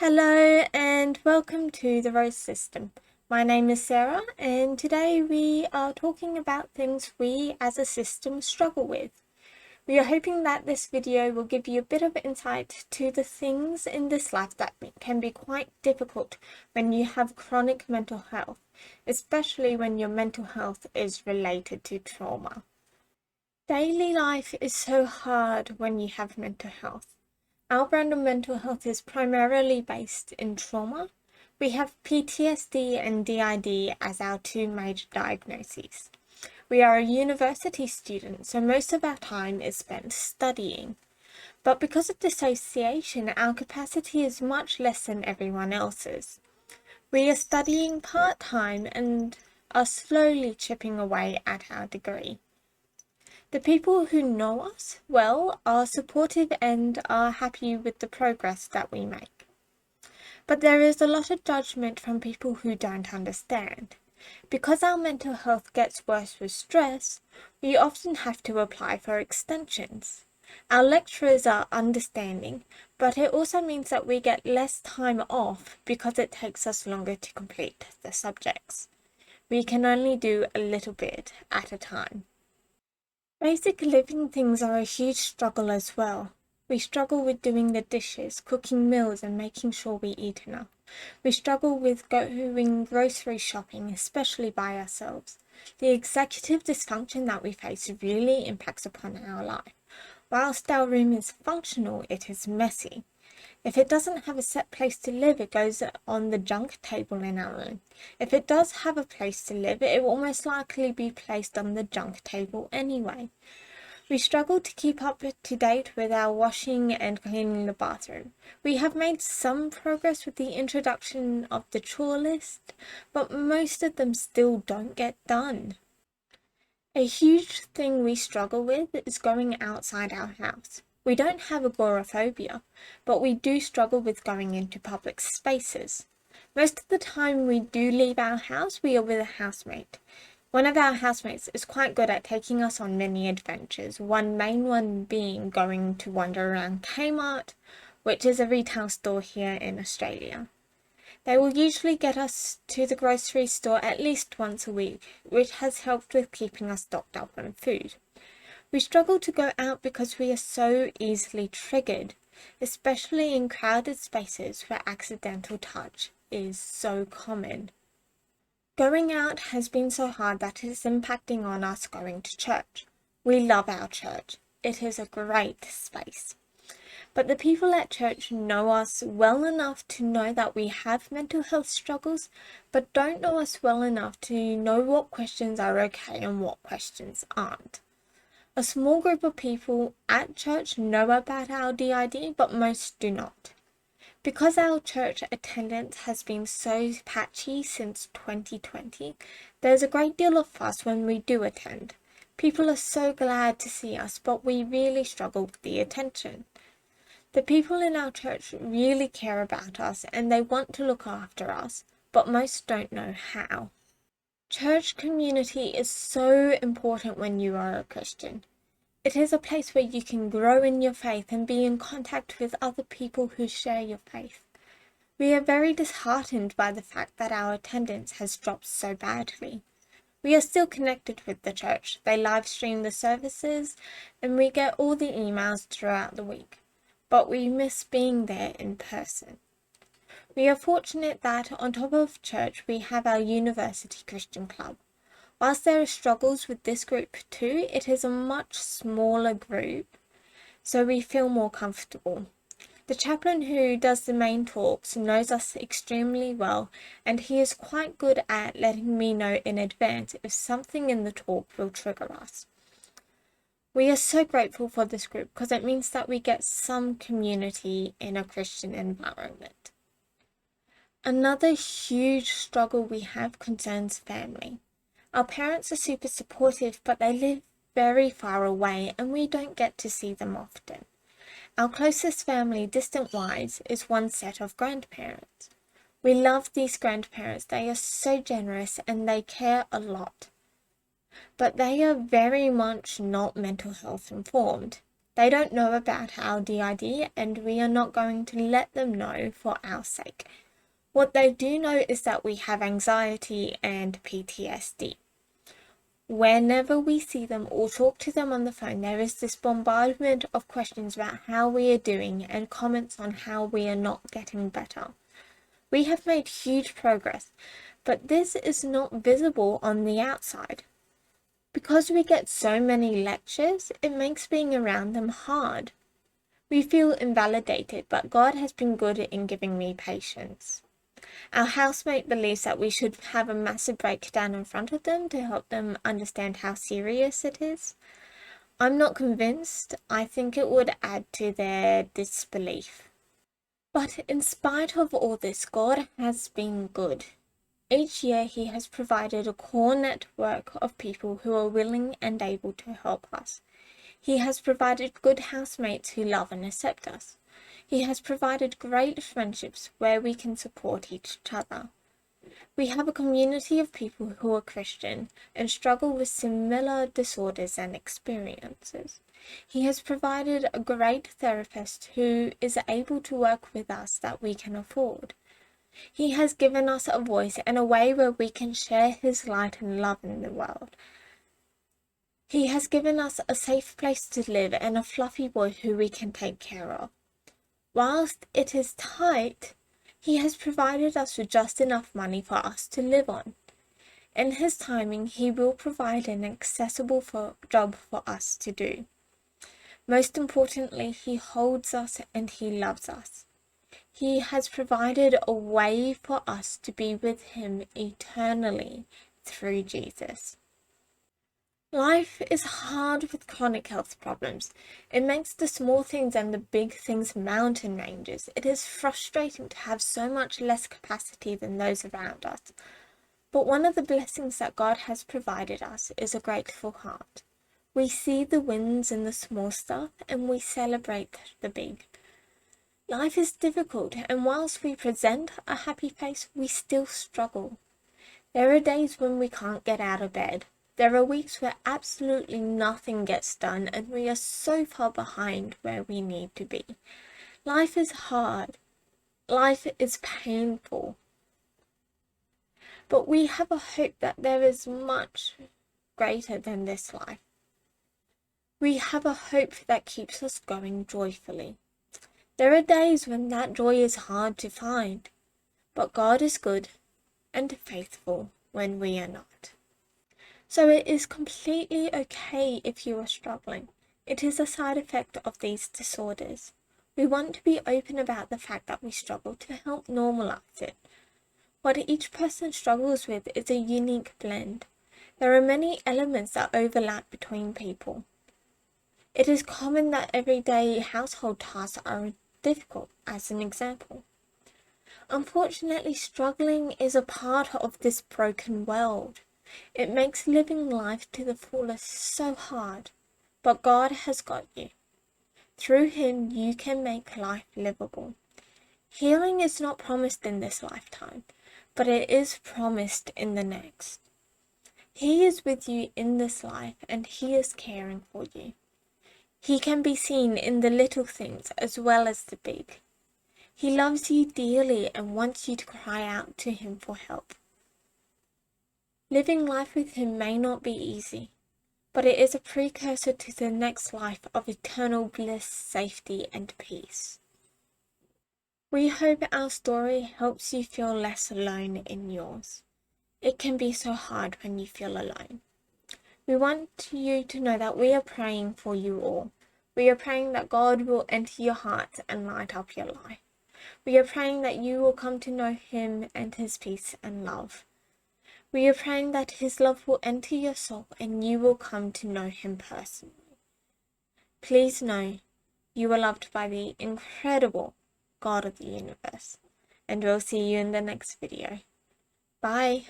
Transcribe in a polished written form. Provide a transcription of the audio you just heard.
Hello and welcome to the Rose System. My name is Sarah and today we are talking about things we as a system struggle with. We are hoping that this video will give you a bit of insight to the things in this life that can be quite difficult when you have chronic mental health, especially when your mental health is related to trauma. Daily life is so hard when you have mental health. Our brand of mental health is primarily based in trauma. We have PTSD and DID as our two major diagnoses. We are a university student, so most of our time is spent studying. But because of dissociation, our capacity is much less than everyone else's. We are studying part-time and are slowly chipping away at our degree. The people who know us well are supportive and are happy with the progress that we make. But there is a lot of judgment from people who don't understand. Because our mental health gets worse with stress, we often have to apply for extensions. Our lecturers are understanding, but it also means that we get less time off because it takes us longer to complete the subjects. We can only do a little bit at a time. Basic living things are a huge struggle as well. We struggle with doing the dishes, cooking meals and making sure we eat enough. We struggle with going grocery shopping, especially by ourselves. The executive dysfunction that we face really impacts upon our life. Whilst our room is functional, it is messy. If it doesn't have a set place to live, it goes on the junk table in our room. If it does have a place to live, it will most likely be placed on the junk table anyway. We struggle to keep up to date with our washing and cleaning the bathroom. We have made some progress with the introduction of the chore list, but most of them still don't get done. A huge thing we struggle with is going outside our house. We don't have agoraphobia, but we do struggle with going into public spaces. Most of the time we do leave our house, we are with a housemate. One of our housemates is quite good at taking us on many adventures, one main one being going to wander around Kmart, which is a retail store here in Australia. They will usually get us to the grocery store at least once a week, which has helped with keeping us stocked up on food. We struggle to go out because we are so easily triggered, especially in crowded spaces where accidental touch is so common. Going out has been so hard that it is impacting on us going to church. We love our church. It is a great space. But the people at church know us well enough to know that we have mental health struggles, but don't know us well enough to know what questions are okay and what questions aren't. A small group of people at church know about our DID, but most do not. Because our church attendance has been so patchy since 2020, there's a great deal of fuss when we do attend. People are so glad to see us, but we really struggle with the attention. The people in our church really care about us and they want to look after us, but most don't know how. Church community is so important when you are a Christian. It is a place where you can grow in your faith and be in contact with other people who share your faith. We are very disheartened by the fact that our attendance has dropped so badly. We are still connected with the church. They live stream the services and we get all the emails throughout the week, but we miss being there in person. We are fortunate that on top of church we have our University Christian Club. Whilst there are struggles with this group too, it is a much smaller group, so we feel more comfortable. The chaplain who does the main talks knows us extremely well, and he is quite good at letting me know in advance if something in the talk will trigger us. We are so grateful for this group because it means that we get some community in a Christian environment. Another huge struggle we have concerns family. Our parents are super supportive, but they live very far away and we don't get to see them often. Our closest family, distant-wise, is one set of grandparents. We love these grandparents. They are so generous and they care a lot. But they are very much not mental health informed. They don't know about our DID, and we are not going to let them know for our sake. What they do know is that we have anxiety and PTSD. Whenever we see them or talk to them on the phone, there is this bombardment of questions about how we are doing and comments on how we are not getting better. We have made huge progress, but this is not visible on the outside. Because we get so many lectures, it makes being around them hard. We feel invalidated, but God has been good in giving me patience. Our housemate believes that we should have a massive breakdown in front of them to help them understand how serious it is. I'm not convinced. I think it would add to their disbelief. But in spite of all this, God has been good. Each year he has provided a core network of people who are willing and able to help us. He has provided good housemates who love and accept us. He has provided great friendships where we can support each other. We have a community of people who are Christian and struggle with similar disorders and experiences. He has provided a great therapist who is able to work with us that we can afford. He has given us a voice and a way where we can share his light and love in the world. He has given us a safe place to live and a fluffy boy who we can take care of. Whilst it is tight, he has provided us with just enough money for us to live on. In his timing, he will provide an accessible job for us to do. Most importantly, he holds us and he loves us. He has provided a way for us to be with him eternally through Jesus. Life is hard with chronic health problems. It makes the small things and the big things mountain ranges. It is frustrating to have so much less capacity than those around us. But one of the blessings that God has provided us is a grateful heart. We see the wins in the small stuff and we celebrate the big. Life is difficult, and whilst we present a happy face, we still struggle. There are days when we can't get out of bed. There are weeks where absolutely nothing gets done and we are so far behind where we need to be. Life is hard. Life is painful. But we have a hope that there is much greater than this life. We have a hope that keeps us going joyfully. There are days when that joy is hard to find, but God is good and faithful when we are not. So it is completely okay if you are struggling. It is a side effect of these disorders. We want to be open about the fact that we struggle to help normalize it. What each person struggles with is a unique blend. There are many elements that overlap between people. It is common that everyday household tasks are difficult, as an example. Unfortunately, struggling is a part of this broken world. It makes living life to the fullest so hard, but God has got you. Through him, you can make life livable. Healing is not promised in this lifetime, but it is promised in the next. He is with you in this life and he is caring for you. He can be seen in the little things as well as the big. He loves you dearly and wants you to cry out to him for help. Living life with him may not be easy, but it is a precursor to the next life of eternal bliss, safety, and peace. We hope our story helps you feel less alone in yours. It can be so hard when you feel alone. We want you to know that we are praying for you all. We are praying that God will enter your hearts and light up your life. We are praying that you will come to know him and his peace and love. We are praying that his love will enter your soul and you will come to know him personally. Please know you are loved by the incredible God of the universe, and we'll see you in the next video. Bye.